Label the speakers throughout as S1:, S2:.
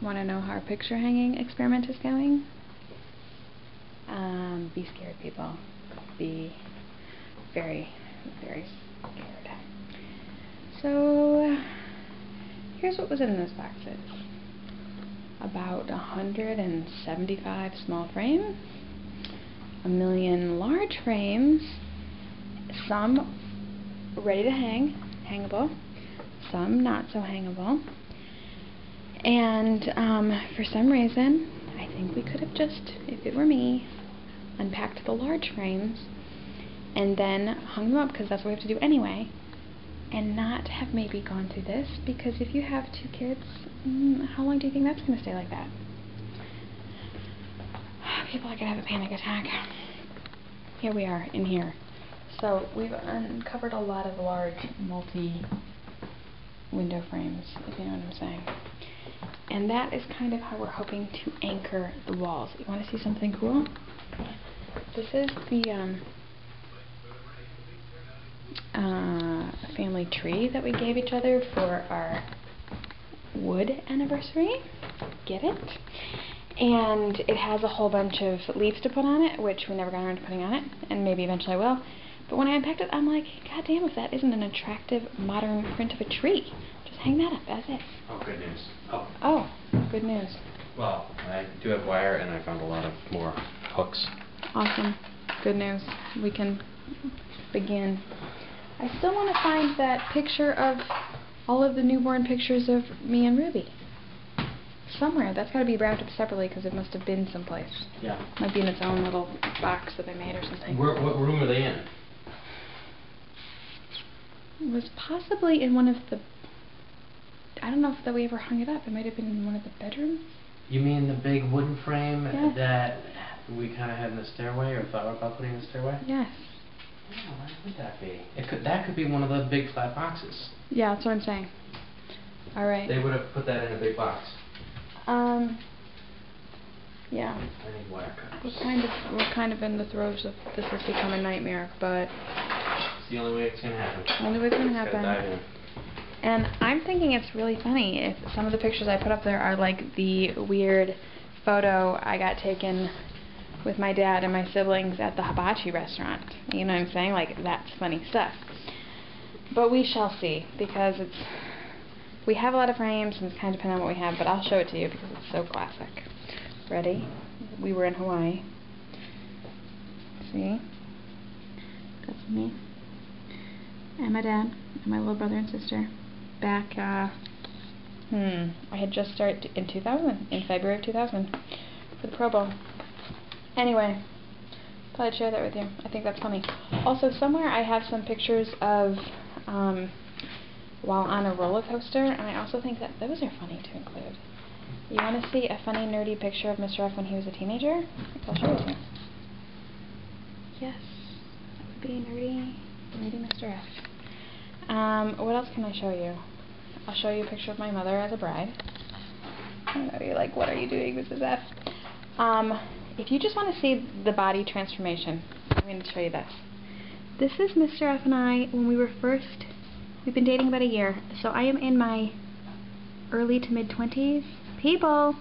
S1: Want to know how our picture hanging experiment is going? Be scared, people. Be very, very scared. So, here's what was in those boxes. About 175 small frames, 1,000,000 large frames, some ready to hang, hangable, some not so hangable. And for some reason, I think we could have just, if it were me, unpacked the large frames and then hung them up, because that's what we have to do anyway, and not have maybe gone through this, because if you have 2 kids, how long do you think that's going to stay like that? People are going to have a panic attack. Here we are, in here. So we've uncovered a lot of large multi-window frames, if you know what I'm saying. And that is kind of how we're hoping to anchor the walls. You want to see something cool? This is the family tree that we gave each other for our wood anniversary. Get it? And it has a whole bunch of leaves to put on it, which we never got around to putting on it, and maybe eventually I will. But when I unpacked it, I'm like, God damn, if that isn't an attractive modern print of a tree. Just hang that up as is.
S2: Oh, good news.
S1: Oh, good news.
S2: Well, I do have wire, and I found a lot of more hooks.
S1: Awesome. Good news. We can begin. I still want to find that picture of all of the newborn pictures of me and Ruby. Somewhere. That's got to be wrapped up separately, because it must have been someplace.
S2: Yeah.
S1: Might be in its own little box that I made or something.
S2: What room are they in?
S1: It was possibly in one of the... I don't know if that we ever hung it up. It might have been in one of the bedrooms.
S2: You mean the big wooden frame
S1: that
S2: we kind of had in the stairway, or thought about putting in the stairway?
S1: Yes.
S2: Oh, where would that be? That could be one of the big flat boxes.
S1: Yeah, that's what I'm saying. All right.
S2: They would have put that in a big box.
S1: Yeah.
S2: I need wire cutters.
S1: We're kind of in the throes of this has become a nightmare, but
S2: it's the only way it's gonna happen.
S1: Only way it's gonna happen.
S2: Gotta dive in.
S1: And I'm thinking it's really funny if some of the pictures I put up there are like the weird photo I got taken with my dad and my siblings at the hibachi restaurant. You know what I'm saying? Like, that's funny stuff. But we shall see, because we have a lot of frames and it's kind of dependent on what we have, but I'll show it to you because it's so classic. Ready? We were in Hawaii. See? That's me. And my dad and my little brother and sister. Back, I had just started in 2000, in February of 2000, for the Pro Bowl. Anyway, thought I'd share that with you. I think that's funny. Also, somewhere I have some pictures of while on a roller coaster, and I also think that those are funny to include. You want to see a funny, nerdy picture of Mr. F when he was a teenager? I'll show it to you. Yes, that would be nerdy Mr. F. What else can I show you? I'll show you a picture of my mother as a bride. You're like, what are you doing, Mrs. F? If you just want to see the body transformation, I'm going to show you this. This is Mr. F and I when we were we've been dating about a year, so I am in my early to mid-20s. People,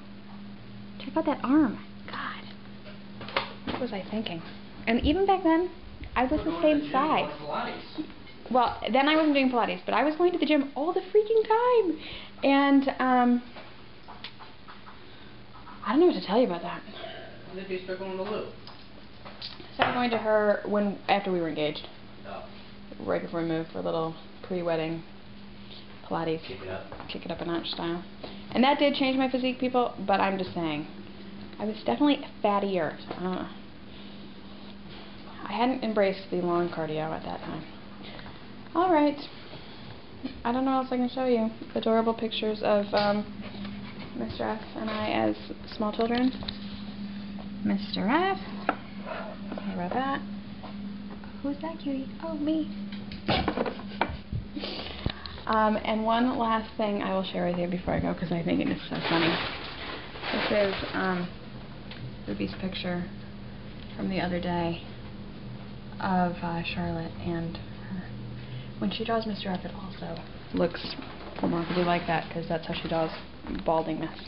S1: check out that arm. God, what was I thinking? And even back then, I was the same size. Well, then I wasn't doing Pilates, but I was going to the gym all the freaking time. And, I don't know what to tell you about that.
S2: When did you start going to the loo?
S1: I started going to her after we were engaged.
S2: Oh.
S1: Right before we moved for a little pre-wedding Pilates.
S2: Kick
S1: it up a notch style. And that did change my physique, people, but I'm just saying. I was definitely fattier. I hadn't embraced the long cardio at that time. Alright. I don't know what else I can show you. Adorable pictures of Mr. F and I as small children. Mr. F. Sorry about that. Who's that cutie? Oh, me. And one last thing I will share with you before I go, because I think it is so funny. This is Ruby's picture from the other day of Charlotte and her. When she draws Mr. F, it also looks remarkably like that, because that's how she draws baldingness.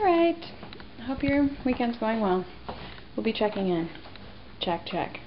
S1: Alright. I hope your weekend's going well. We'll be checking in. Check, check.